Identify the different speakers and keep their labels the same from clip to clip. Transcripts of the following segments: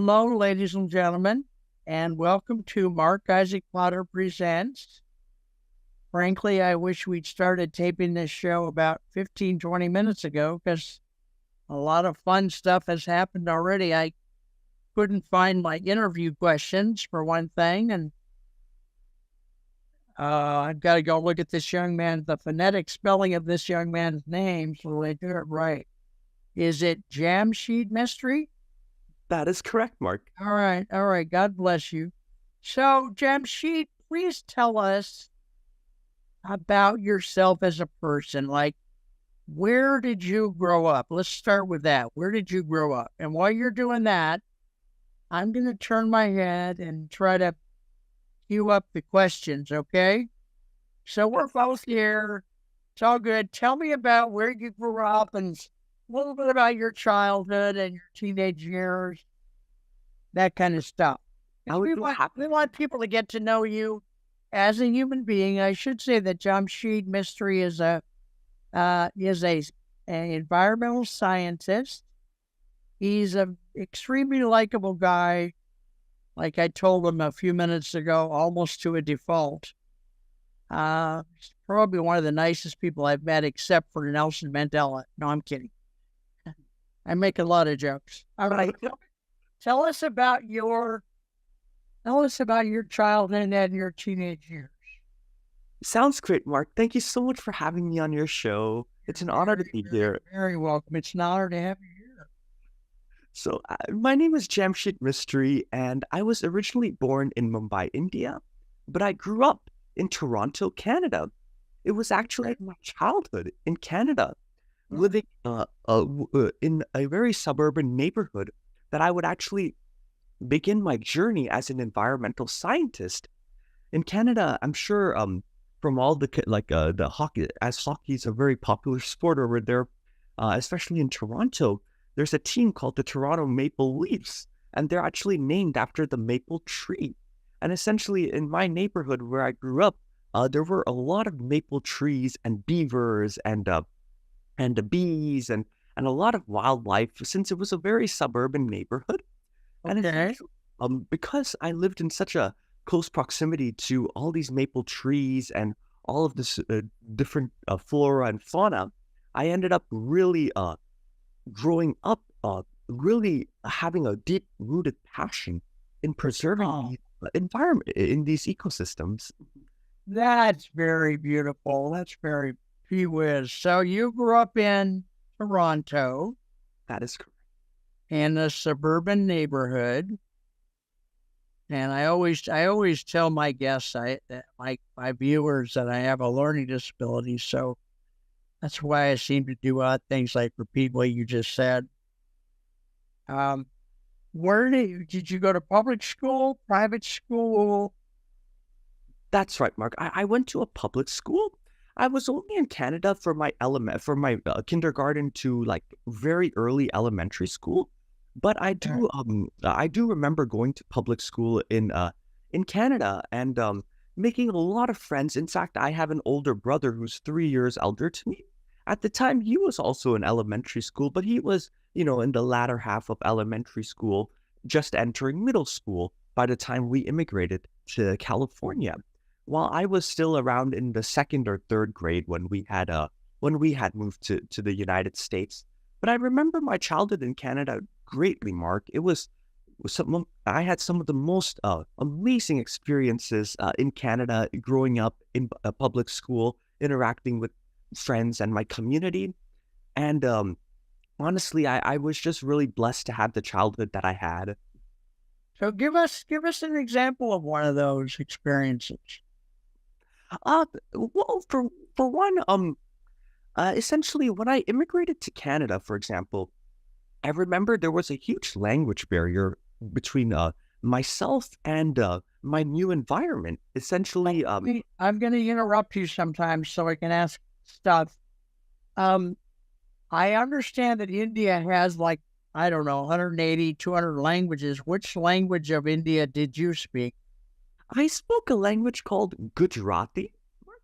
Speaker 1: Hello, ladies and gentlemen, and welcome to Mark Isaac Potter Presents. Frankly, I wish we'd started taping this show about 15, 20 minutes ago because a lot of fun stuff has happened already. I couldn't find my interview questions, for one thing, and I've got to go look at this young man, the phonetic spelling of this young man's name so they do it right. Is it Jamshed Mystery?
Speaker 2: That is correct, Mark.
Speaker 1: All right. God bless you. So, Jamshed, please tell us about yourself as a person. Like, where did you grow up? Let's start with that. Where did you grow up? And while you're doing that, I'm going to turn my head and try to queue up the questions, okay? So we're both here. It's all good. Tell me about where you grew up and a little bit about your childhood and your teenage years, that kind of stuff.
Speaker 2: I would be happy.
Speaker 1: We want people to get to know you as a human being. I should say that Jamshed Mystery is a environmental scientist. He's an extremely likable guy. Like I told him a few minutes ago, almost to a default. He's probably one of the nicest people I've met, except for Nelson Mandela. No, I'm kidding. I make a lot of jokes. All right. Tell us about your childhood and your teenage years.
Speaker 2: Sounds great, Mark. Thank you so much for having me on your show. It's an honor to be here.
Speaker 1: Very welcome. It's an honor to have you here.
Speaker 2: So, my name is Jamshed Mystery, and I was originally born in Mumbai, India, but I grew up in Toronto, Canada. It was actually my childhood in Canada, living in a very suburban neighborhood that I would actually begin my journey as an environmental scientist. In Canada, I'm sure from all the hockey, as hockey is a very popular sport over there, especially in Toronto, there's a team called the Toronto Maple Leafs, and they're actually named after the maple tree. And essentially, in my neighborhood where I grew up, there were a lot of maple trees and beavers and the bees and a lot of wildlife, since it was a very suburban neighborhood. And
Speaker 1: Okay.
Speaker 2: because I lived in such a close proximity to all these maple trees and all of this different flora and fauna, I ended up really growing up, really having a deep-rooted passion in preserving the environment in these ecosystems.
Speaker 1: That's very beautiful. That's very gee whiz. So you grew up in Toronto
Speaker 2: That is correct.
Speaker 1: in a suburban neighborhood. And I always tell my guests, my viewers, that I have a learning disability. So that's why I seem to do odd things like repeat what you just said. Where did you go to public school, private school?
Speaker 2: That's right, Mark. I went to a public school. I was only in Canada for my kindergarten to like very early elementary school, but I do remember going to public school in Canada and making a lot of friends. In fact, I have an older brother who's 3 years elder to me. At the time, he was also in elementary school, but he was, in the latter half of elementary school, just entering middle school by the time we immigrated to California. While I was still around in the second or third grade when we had moved to the United States. But I remember my childhood in Canada greatly, Mark. I had some of the most amazing experiences in Canada growing up in a public school, interacting with friends and my community. And honestly, I was just really blessed to have the childhood that I had.
Speaker 1: So give us an example of one of those experiences.
Speaker 2: Well, for one, essentially, when I immigrated to Canada, for example, I remember there was a huge language barrier between myself and my new environment. Essentially,
Speaker 1: I'm going to interrupt you sometimes so I can ask stuff. I understand that India has like, I don't know, 180, 200 languages. Which language of India did you speak?
Speaker 2: I spoke a language called Gujarati. Mark.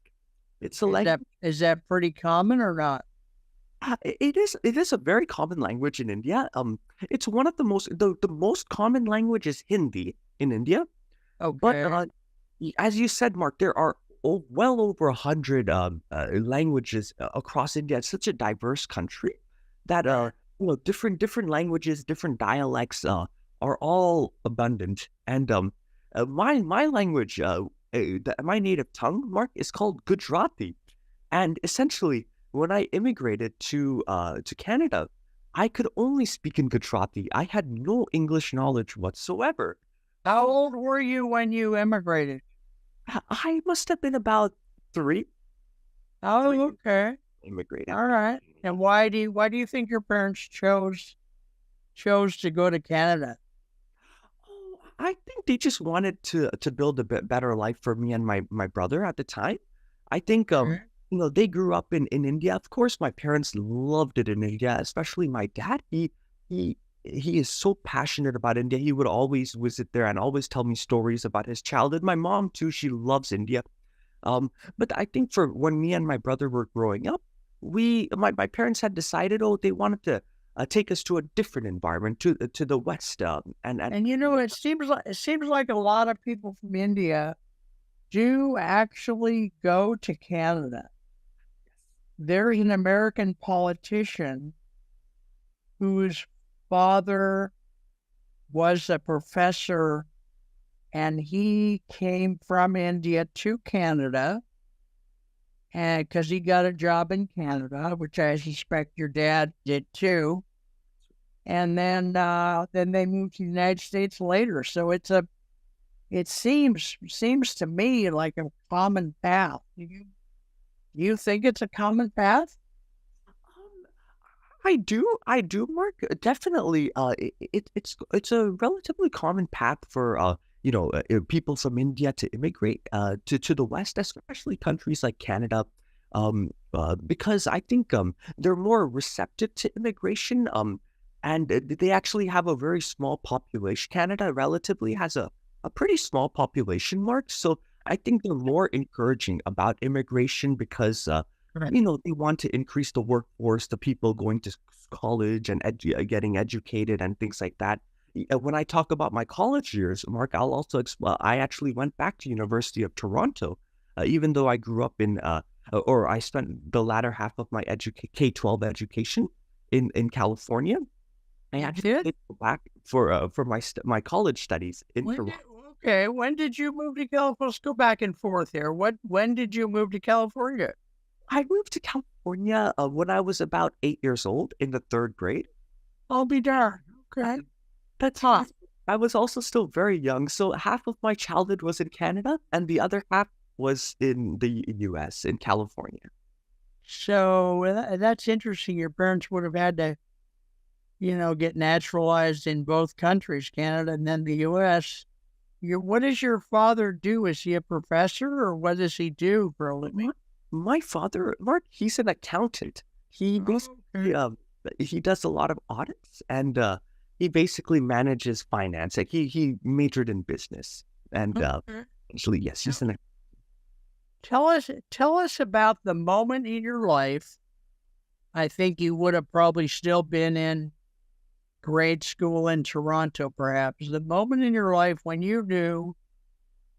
Speaker 2: It's a language.
Speaker 1: Is that pretty common or not?
Speaker 2: It is a very common language in India. It's one of the most common language is Hindi in India. But
Speaker 1: Okay.
Speaker 2: as you said, Mark, there are well over 100 languages across India. It's such a diverse country that
Speaker 1: Right.
Speaker 2: different languages, different dialects are all abundant. And my language, my native tongue, Mark, is called Gujarati. And essentially, when I immigrated to Canada, I could only speak in Gujarati. I had no English knowledge whatsoever.
Speaker 1: How old were you when you immigrated?
Speaker 2: I must have been about three,
Speaker 1: Oh,
Speaker 2: 3
Speaker 1: okay.
Speaker 2: immigrated.
Speaker 1: All right. And why do you think your parents chose to go to Canada?
Speaker 2: Oh, I think they just wanted to build a bit better life for me and my brother at the time. I think
Speaker 1: Okay.
Speaker 2: they grew up in India. Of course, my parents loved it in India, especially my dad. He he is so passionate about India. He would always visit there and always tell me stories about his childhood. My mom too, she loves India. But I think for when me and my brother were growing up, my parents had decided, oh, they wanted to take us to a different environment, to the West, and
Speaker 1: And it seems like a lot of people from India do actually go to Canada. There's an American politician whose father was a professor and he came from India to Canada and because he got a job in Canada, which I suspect your dad did too. And then they moved to the United States later. So it seems to me like a common path. Do you think it's a common path?
Speaker 2: um, I do, Mark. Definitely. It's a relatively common path for people from India to immigrate to the West, especially countries like Canada, because I think they're more receptive to immigration. And they actually have a very small population. Canada relatively has a pretty small population, Mark. So I think they're more encouraging about immigration because
Speaker 1: Right.
Speaker 2: they want to increase the workforce, the people going to college and getting educated and things like that. When I talk about my college years, Mark, I'll also I actually went back to University of Toronto, even though I grew up or I spent the latter half of my K-12 education in California. I
Speaker 1: You
Speaker 2: actually
Speaker 1: did?
Speaker 2: did go back for my college studies in
Speaker 1: When
Speaker 2: Toronto.
Speaker 1: did Okay, when did you move to California? Let's go back and forth here. When did you move to California?
Speaker 2: I moved to California when I was about 8 years old in the third grade.
Speaker 1: I'll be darned. Okay.
Speaker 2: Um, That's
Speaker 1: Huh.
Speaker 2: I was also still very young, so half of my childhood was in Canada, and the other half was in the U.S. in California.
Speaker 1: So that's interesting. Your parents would have had to get naturalized in both countries, Canada and then the U.S. What does your father do? Is he a professor or what does he do for a living?
Speaker 2: My, my father, Mark, he's an accountant. He basically
Speaker 1: Okay.
Speaker 2: he does a lot of audits, and he basically manages finance. Like he majored in business, and
Speaker 1: Okay.
Speaker 2: actually, yes, he's an
Speaker 1: Tell us about the moment in your life. I think you would have probably still been in grade school in Toronto, perhaps. The moment in your life when you knew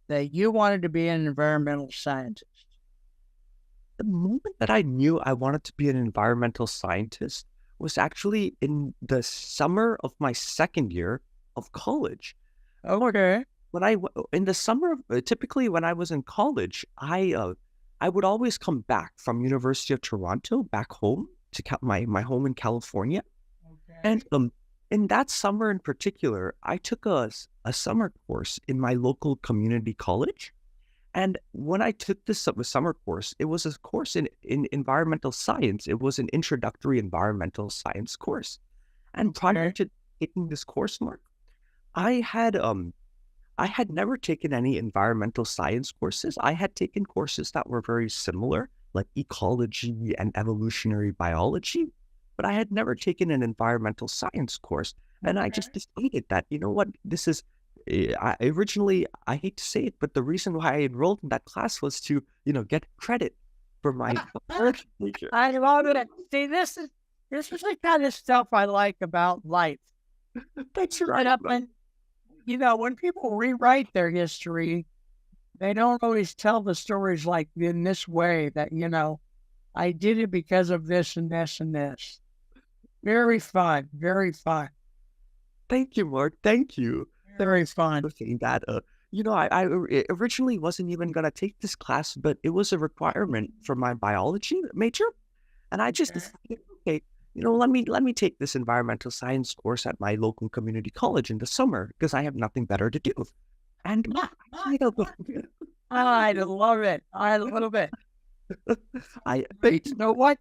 Speaker 1: that you wanted to be an environmental scientist.
Speaker 2: the moment that I knew I wanted to be an environmental scientist was actually in the summer of my second year of college.
Speaker 1: Okay.
Speaker 2: When in the summer, typically when I was in college, I would always come back from University of Toronto back home to my home in California, and
Speaker 1: Okay.
Speaker 2: in that summer in particular, I took a summer course in my local community college. And when I took this summer course, it was a course in environmental science. It was an introductory environmental science course. And prior
Speaker 1: Okay.
Speaker 2: to taking this course, Mark, I had I had never taken any environmental science courses. I had taken courses that were very similar, like ecology and evolutionary biology, but I had never taken an environmental science course. And I just
Speaker 1: Okay.
Speaker 2: decided that, you know what, this is. Originally, I hate to say it, but the reason why I enrolled in that class was to, get credit for my biology major.
Speaker 1: I love it. See, this is the kind of stuff I like about life.
Speaker 2: That's
Speaker 1: But
Speaker 2: right,
Speaker 1: up
Speaker 2: Mark.
Speaker 1: and when people rewrite their history, they don't always tell the stories like in this way that, I did it because of this and this and this. Very fun. Very fun.
Speaker 2: Thank you, Mark. Thank you. Thank
Speaker 1: Very
Speaker 2: you
Speaker 1: fun.
Speaker 2: for saying that. Originally wasn't even gonna take this class, but it was a requirement for my biology major, and I just
Speaker 1: Okay.
Speaker 2: decided, okay, let me take this environmental science course at my local community college in the summer because I have nothing better to do. And yeah, I don't know.
Speaker 1: I love it. I love it.
Speaker 2: I
Speaker 1: Great. So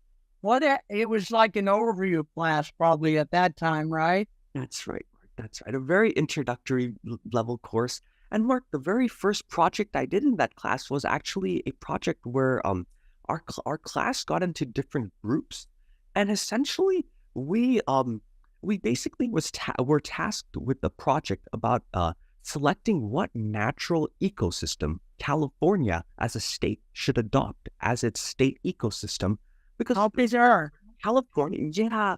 Speaker 1: it was like an overview class probably at that time, right?
Speaker 2: That's right, Mark. That's right. A very introductory level course. And Mark, the very first project I did in that class was actually a project where our class got into different groups, and essentially we um we basically were tasked with the project about selecting what natural ecosystem California as a state should adopt as its state ecosystem because
Speaker 1: How bizarre.
Speaker 2: California, yeah,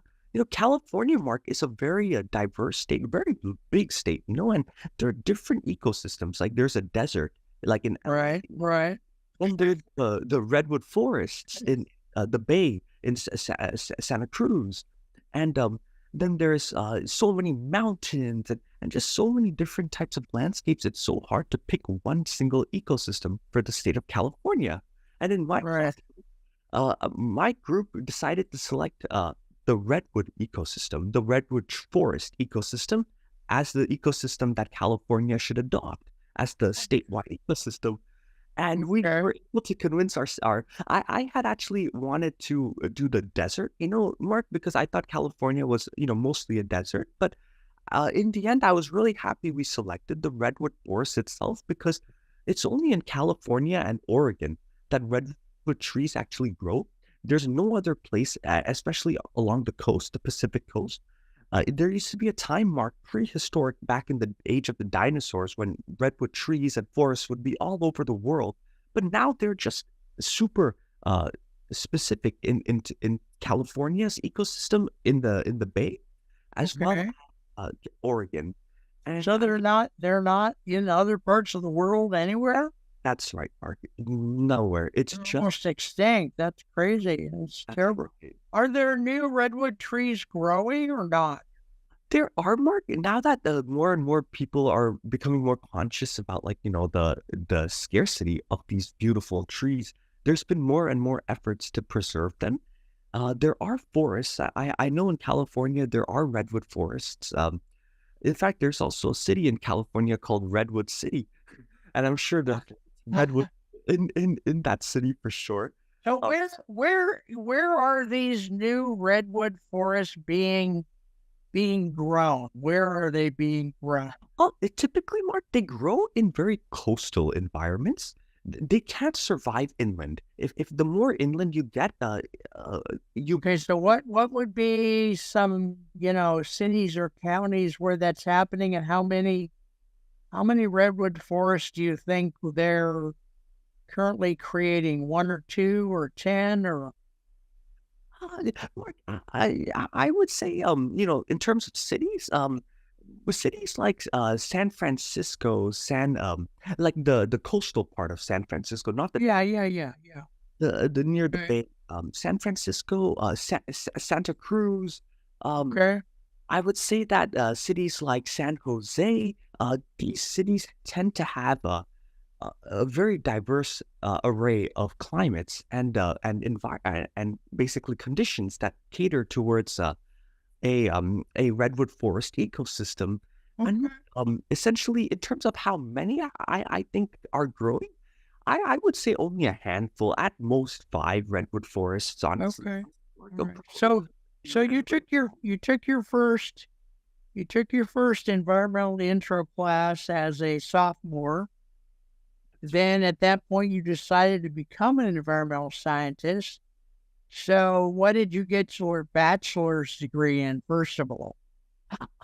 Speaker 2: California, Mark, is a very diverse state, very big state, and there are different ecosystems. Like there's a desert, like in LA,
Speaker 1: Right, right.
Speaker 2: and there's the redwood forests in the Bay in Santa Cruz, and then there's so many mountains and just so many different types of landscapes. It's so hard to pick one single ecosystem for the state of California. And in my class,
Speaker 1: Right.
Speaker 2: my group decided to select the redwood ecosystem, the forest ecosystem, as the ecosystem that California should adopt as the statewide ecosystem. And we
Speaker 1: Okay.
Speaker 2: were able to convince I had actually wanted to do the desert, Mark, because I thought California was, mostly a desert. But in the end, I was really happy we selected the redwood forest itself because it's only in California and Oregon that redwood trees actually grow. There's no other place, especially along the coast, the Pacific coast. There used to be a time, Mark, prehistoric, back in the age of the dinosaurs, when redwood trees and forests would be all over the world. But now they're just super specific in California's ecosystem in the Bay, as well as
Speaker 1: Okay.
Speaker 2: uh, Oregon. And
Speaker 1: So they're not in other parts of the world anywhere?
Speaker 2: that's right, Mark. Nowhere. It's
Speaker 1: They're
Speaker 2: just
Speaker 1: almost extinct. That's crazy. That's
Speaker 2: that's
Speaker 1: terrible.
Speaker 2: right.
Speaker 1: Are there new redwood trees growing or not?
Speaker 2: There are now that more and more people are becoming more conscious about, like, the scarcity of these beautiful trees. There's been more and more efforts to preserve them. There are forests. I know in California there are redwood forests. In fact, there's also a city in California called Redwood City, and I'm sure that redwood in that city for sure.
Speaker 1: So
Speaker 2: Uh,
Speaker 1: where are these new redwood forests being grown? Where are they being grown?
Speaker 2: Well, typically, Mark, they grow in very coastal environments. They can't survive inland. If the more inland you get, uh, you
Speaker 1: Okay, so what would be some, cities or counties where that's happening, and how many redwood forests do you think they're currently creating? One or two or 10 or
Speaker 2: Mark, I would say, in terms of cities, with cities like San Francisco, like the coastal part of San Francisco, not
Speaker 1: yeah, yeah, yeah, yeah.
Speaker 2: the near the
Speaker 1: Okay.
Speaker 2: bay, San Francisco, Santa Cruz. Um,
Speaker 1: Okay.
Speaker 2: I would say that cities like San Jose, these cities tend to have a very diverse array of climates and basically conditions that cater towards a redwood forest ecosystem. And
Speaker 1: Okay.
Speaker 2: essentially, in terms of how many I think are growing, I would say only a handful, at most five redwood forests. Honestly,
Speaker 1: Okay.
Speaker 2: Like,
Speaker 1: All right. So you took your first environmental intro class as a sophomore. Then at that point you decided to become an environmental scientist. So what did you get your bachelor's degree in, first of all?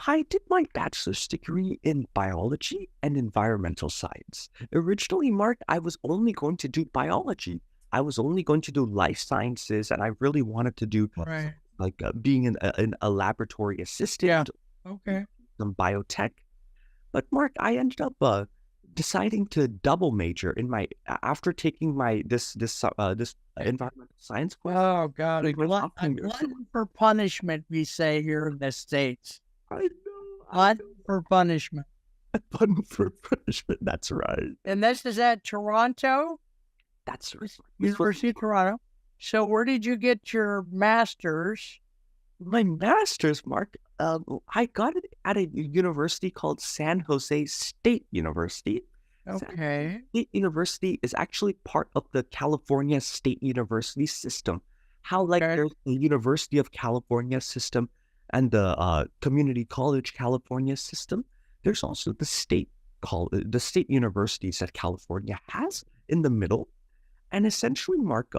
Speaker 2: I did my bachelor's degree in biology and environmental science. Originally, Mark, I was only going to do biology. I was only going to do life sciences, and I really wanted to do
Speaker 1: Right.
Speaker 2: like being in a laboratory
Speaker 1: Yeah.
Speaker 2: assistant,
Speaker 1: Okay.
Speaker 2: some biotech. But Mark, I ended up deciding to double major in my after taking my this environmental science course.
Speaker 1: Oh God,
Speaker 2: In my
Speaker 1: a
Speaker 2: sophomore year. So
Speaker 1: glutton for punishment, we say here in the States.
Speaker 2: I know, I
Speaker 1: Glutton
Speaker 2: know.
Speaker 1: for punishment.
Speaker 2: Button for punishment. That's right.
Speaker 1: And this is at Toronto,
Speaker 2: That's right. This was
Speaker 1: University of Toronto. So where did you get your master's?
Speaker 2: my master's, Mark. I got it at a university called San Jose State University. San Jose
Speaker 1: Okay.
Speaker 2: State University is actually part of the California State University system. How like
Speaker 1: Okay.
Speaker 2: there's the University of California system and the Community College California system. There's also the state universities that California has in the middle. And essentially, Mark,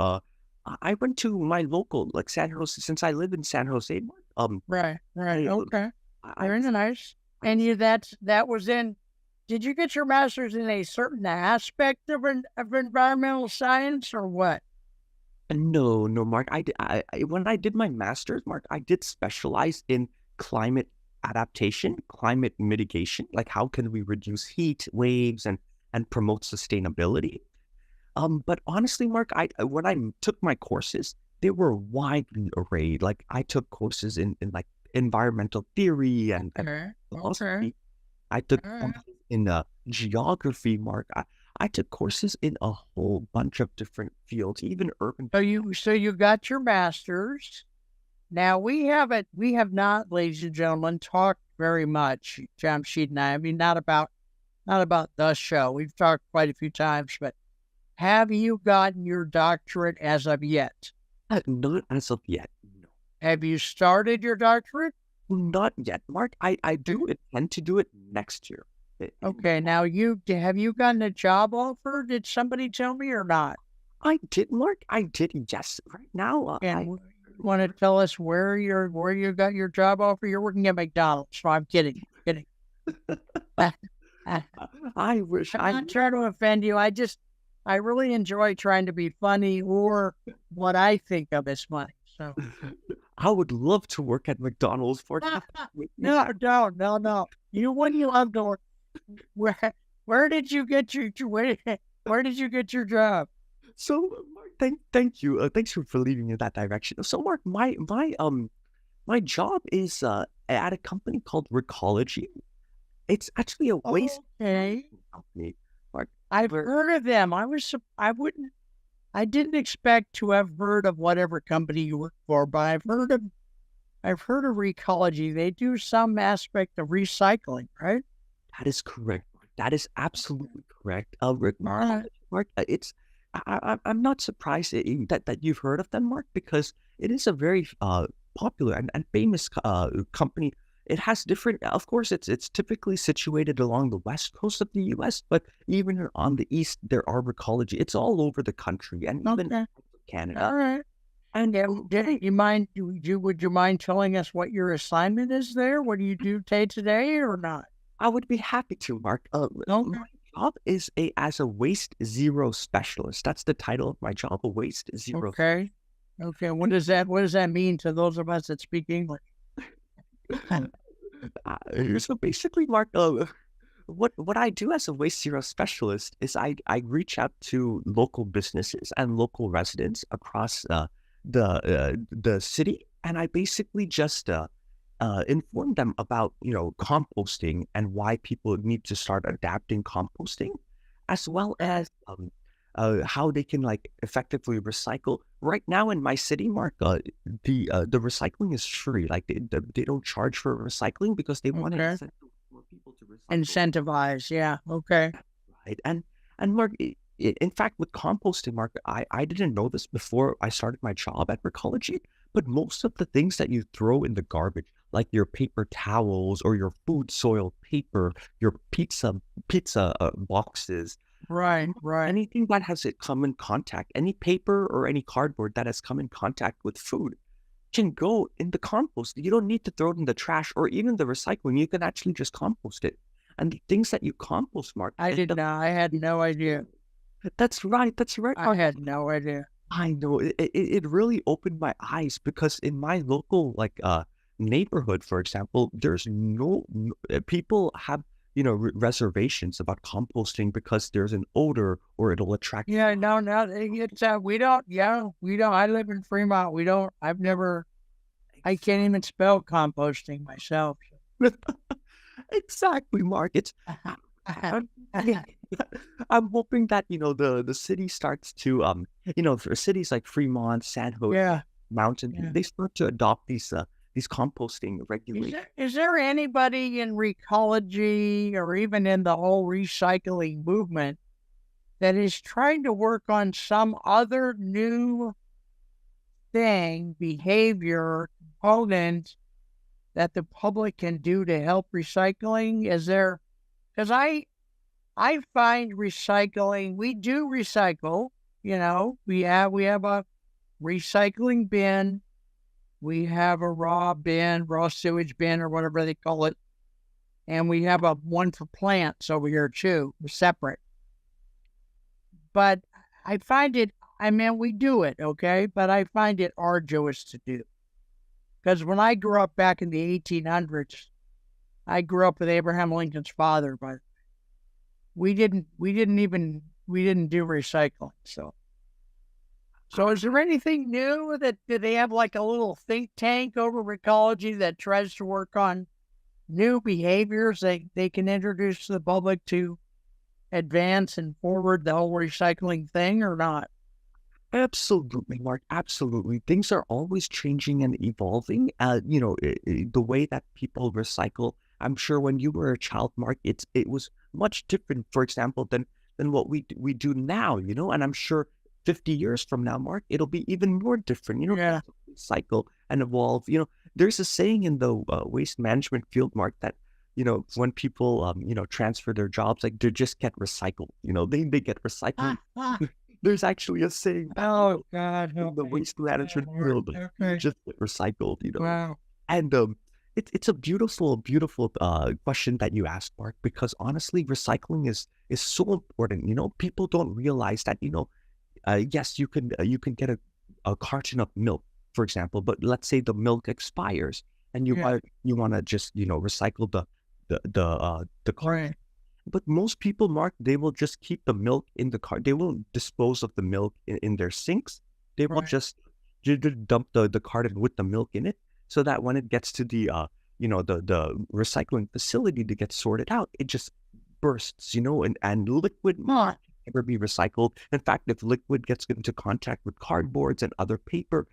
Speaker 2: I went to my local, like San Jose, since I live in San Jose, Mark.
Speaker 1: Right. Right.
Speaker 2: I,
Speaker 1: Okay.
Speaker 2: I
Speaker 1: Very
Speaker 2: was,
Speaker 1: nice.
Speaker 2: I
Speaker 1: And
Speaker 2: was
Speaker 1: you that was in. Did you get your master's in a certain aspect of environmental science or what?
Speaker 2: no, no, Mark. When I did my master's, Mark, I did specialize in climate adaptation, climate mitigation, like how can we reduce heat waves and promote sustainability. But honestly, Mark, when I took my courses, they were widely arrayed. Like I took courses in like environmental theory and
Speaker 1: Okay. Okay.
Speaker 2: philosophy. I took
Speaker 1: All right.
Speaker 2: courses in geography, Mark. I took courses in a whole bunch of different fields, even urban.
Speaker 1: So you got your master's. Now we have not, ladies and gentlemen, talked very much, Jamshid and I. I mean, not about the show. We've talked quite a few times, but have you gotten your doctorate as of yet?
Speaker 2: Not as of yet. No,
Speaker 1: Have you started your doctorate?
Speaker 2: not yet, Mark. I do intend to do it next year.
Speaker 1: Okay, now have you gotten a job offer? Did somebody tell me or not?
Speaker 2: I did, Mark. I did. Yes. Right now,
Speaker 1: And want to tell us where you got your job offer? You're working at McDonald's. So I'm kidding. Kidding.
Speaker 2: I wish
Speaker 1: I'm not trying to offend you. I really enjoy trying to be funny or what I think of as funny. So
Speaker 2: I would love to work at McDonald's for
Speaker 1: no. You wouldn't love to work. Where did you get where did you get your job?
Speaker 2: So, Mark, thank you. Thanks for leading in that direction. So, Mark, my job is at a company called Recology. It's actually a waste
Speaker 1: Okay.
Speaker 2: management company. Mark,
Speaker 1: I've
Speaker 2: where
Speaker 1: heard of them. I didn't expect to have heard of whatever company you work for, but I've heard of Recology. They do some aspect of recycling, right?
Speaker 2: that is correct. Mark. That is absolutely correct.
Speaker 1: All right.
Speaker 2: Mark, I'm not surprised that you've heard of them, Mark, because it is a very popular and famous company. It has different, of course, it's typically situated along the west coast of the U.S., but even on the east, there are Recology. It's all over the country and even
Speaker 1: Okay.
Speaker 2: Canada.
Speaker 1: All right.
Speaker 2: And
Speaker 1: Would you mind telling us what your assignment is there? What do you do day to day or not?
Speaker 2: I would be happy to, Mark.
Speaker 1: Okay.
Speaker 2: My job is as a waste zero specialist. That's the title of my job, a waste zero.
Speaker 1: Okay. Okay. What does that mean to those of us that speak English?
Speaker 2: So basically, Mark, what I do as a waste zero specialist is I reach out to local businesses and local residents across the city, and I basically just inform them about composting and why people need to start adapting composting, as well as how they can like effectively recycle. Right now in my city, Mark, the recycling is free. Like they don't charge for recycling because they want to
Speaker 1: Okay.
Speaker 2: incentivize more people to recycle.
Speaker 1: Incentivize. Yeah. Okay.
Speaker 2: Right. And Mark, in fact, with composting, Mark, I didn't know this before I started my job at Recology, but most of the things that you throw in the garbage, like your paper towels or your food soil paper, your pizza boxes,
Speaker 1: Right. Right.
Speaker 2: anything that has it come in contact, any paper or any cardboard that has come in contact with food can go in the compost. You don't need to throw it in the trash or even the recycling. You can actually just compost it. And the things that you compost, Mark,
Speaker 1: I didn't know. I had no idea.
Speaker 2: that's right. That's right,
Speaker 1: I
Speaker 2: Mark.
Speaker 1: had no idea.
Speaker 2: I know it really opened my eyes because in my local neighborhood, for example, there's people have, reservations about composting because there's an odor or it'll attract.
Speaker 1: Yeah, no, no, it's, we don't, yeah, we don't, I live in Fremont. We don't, I can't even spell composting myself.
Speaker 2: Exactly, Mark. I'm, I'm hoping that the city starts to for cities like Fremont, San Jose,
Speaker 1: Yeah,
Speaker 2: Mountain View,
Speaker 1: yeah.
Speaker 2: they start to adopt these composting regulations.
Speaker 1: Is there anybody in Recology or even in the whole recycling movement that is trying to work on some other new thing, behavior, component that the public can do to help recycling? Is there, because I find recycling, we do recycle, we have a recycling bin, we have a raw bin, raw sewage bin, or whatever they call it, and we have a one for plants over here too. We're separate. But I find it, I mean, we do it, okay? But I find it arduous to do. Because when I grew up back in the 1800s, I grew up with Abraham Lincoln's father, but we didn't do recycling. So is there anything new that, do they have like a little think tank over ecology that tries to work on new behaviors that they can introduce to the public to advance and forward the whole recycling thing, or not?
Speaker 2: Absolutely, Mark. Absolutely. Things are always changing and evolving. The way that people recycle. I'm sure when you were a child, Mark, it was much different, for example, than what we do now, and I'm sure 50 years from now, Mark, it'll be even more different,
Speaker 1: Yeah.
Speaker 2: cycle and evolve. There's a saying in the waste management field, Mark, that, when people, transfer their jobs, like they just get recycled, they get recycled. There's actually a saying
Speaker 1: Oh God,
Speaker 2: in the
Speaker 1: okay.
Speaker 2: waste management
Speaker 1: Yeah,
Speaker 2: field,
Speaker 1: okay.
Speaker 2: just get recycled,
Speaker 1: Wow.
Speaker 2: and it's a beautiful question that you asked, Mark, because honestly, recycling is so important. People don't realize that, yes, you can get a carton of milk, for example, but let's say the milk expires and
Speaker 1: Yeah.
Speaker 2: you want to just recycle the carton.
Speaker 1: Right.
Speaker 2: But most people, Mark, they will just keep the milk in the cart. They won't dispose of the milk in their sinks. They will
Speaker 1: Right.
Speaker 2: just dump the carton with the milk in it, so that when it gets to the recycling facility to get sorted out, it just bursts, and liquid
Speaker 1: Huh.
Speaker 2: ever be recycled. In fact, if liquid gets into contact with cardboards and other paper,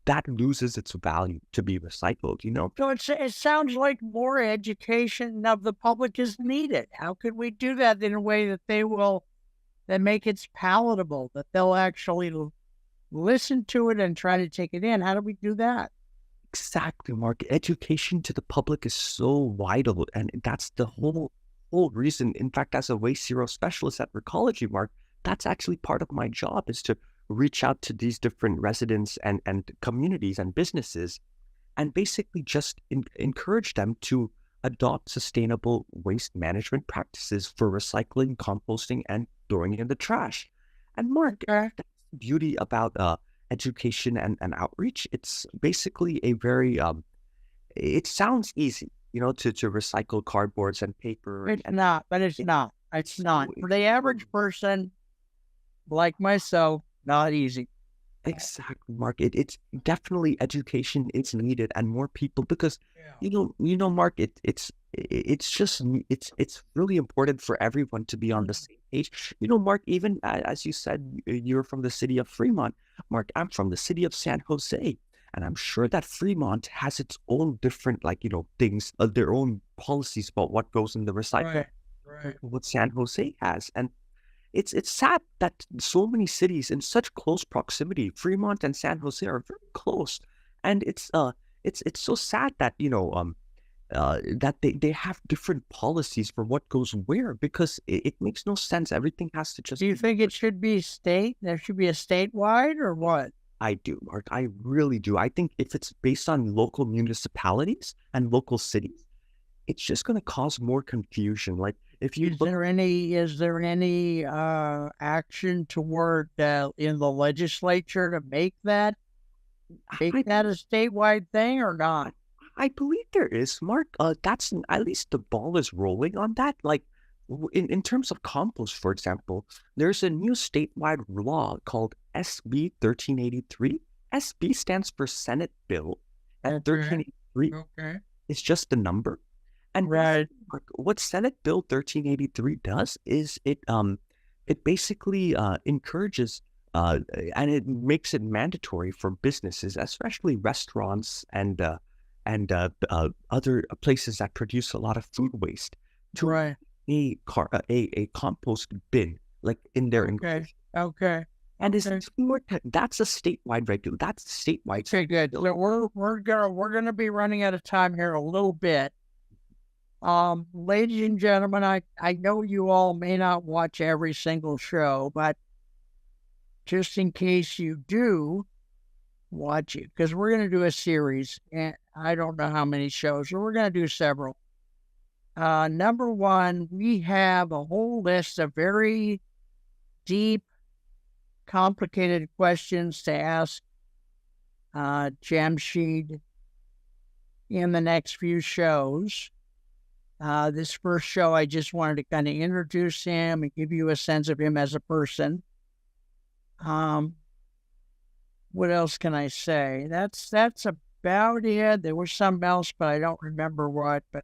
Speaker 2: that loses its value to be recycled.
Speaker 1: So it sounds like more education of the public is needed. How could we do that in a way that that make it palatable, that they'll actually listen to it and try to take it in? How do we do that?
Speaker 2: Exactly, Mark. Education to the public is so vital, and that's the whole reason. In fact, as a waste zero specialist at Recology, Mark, that's actually part of my job, is to reach out to these different residents and communities and businesses, and basically just encourage them to adopt sustainable waste management practices for recycling, composting, and throwing in the trash. And Mark,
Speaker 1: Okay.
Speaker 2: that's the beauty about education and outreach. It's basically a very it sounds easy, to recycle cardboards and paper,
Speaker 1: It's
Speaker 2: and
Speaker 1: not, but it's
Speaker 2: it's
Speaker 1: not. It's not.
Speaker 2: so
Speaker 1: For the average person like myself, not easy.
Speaker 2: exactly, Mark. It's definitely education is needed, and more people, because
Speaker 1: Yeah.
Speaker 2: Mark. It's just it's really important for everyone to be on the same page. Mark. Even as you said, you're from the city of Fremont, Mark. I'm from the city of San Jose, and I'm sure that Fremont has its own different, like, things, their own policies about what goes in the recycling.
Speaker 1: Right. Right.
Speaker 2: What San Jose has, and it's sad that so many cities in such close proximity, Fremont and San Jose, are very close, and it's so sad that that they have different policies for what goes where, because it makes no sense. Everything has to
Speaker 1: Do
Speaker 2: just
Speaker 1: you
Speaker 2: be.
Speaker 1: think it should be state? There should be a statewide, or what?
Speaker 2: I do, Mark. I really do. I think if it's based on local municipalities and local cities, it's just going to cause more confusion. Like, if you look.
Speaker 1: Is there any action toward in the legislature to make that
Speaker 2: I
Speaker 1: a statewide thing, or not?
Speaker 2: I believe there is, Mark. At least the ball is rolling on that. Like in terms of compost, for example, there's a new statewide law called SB 1383. SB stands for Senate Bill, and
Speaker 1: Okay.
Speaker 2: 1383
Speaker 1: Okay.
Speaker 2: is just the number. And
Speaker 1: Right.
Speaker 2: what Senate Bill 1383 does is it basically encourages and it makes it mandatory for businesses, especially restaurants and other places that produce a lot of food waste, to
Speaker 1: Right.
Speaker 2: a compost bin like in their
Speaker 1: Okay.
Speaker 2: enclosure.
Speaker 1: Okay.
Speaker 2: And
Speaker 1: Okay.
Speaker 2: that's a statewide regulation. That's statewide.
Speaker 1: Okay, good. So we're gonna be running out of time here a little bit. Ladies and gentlemen, I know you all may not watch every single show, but just in case you do watch it, because we're gonna do a series, and I don't know how many shows, so we're gonna do several. Number one, we have a whole list of very deep, complicated questions to ask Jamshid in the next few shows. This first show, I just wanted to kind of introduce him and give you a sense of him as a person. What else can I say? That's about it. There was something else, but I don't remember what. But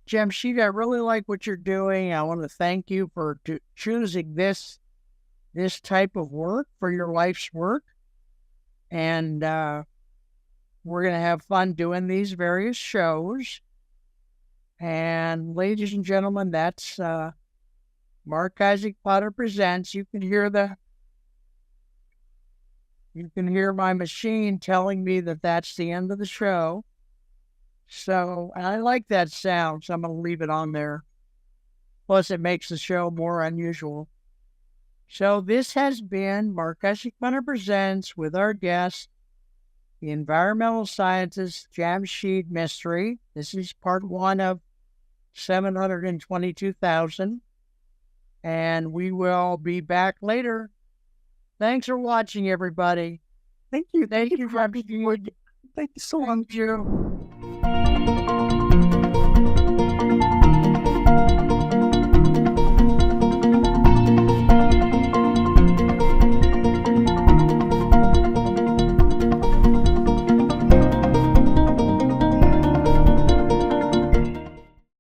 Speaker 1: Jamshid, I really like what you're doing. I want to thank you for choosing this type of work for your life's work, and we're gonna have fun doing these various shows. And ladies and gentlemen, that's Mark Isaac Potter Presents. You can hear my machine telling me that that's the end of the show. So I like that sound, so I'm going to leave it on there. Plus, it makes the show more unusual. So this has been Mark Isaac Potter Presents with our guest, the environmental scientist Jamshid Mistry. This is part one of 722,000. And we will be back later. Thanks for watching, everybody.
Speaker 2: Thank you.
Speaker 1: Thank you,
Speaker 2: Thank you so much.
Speaker 1: Thank you.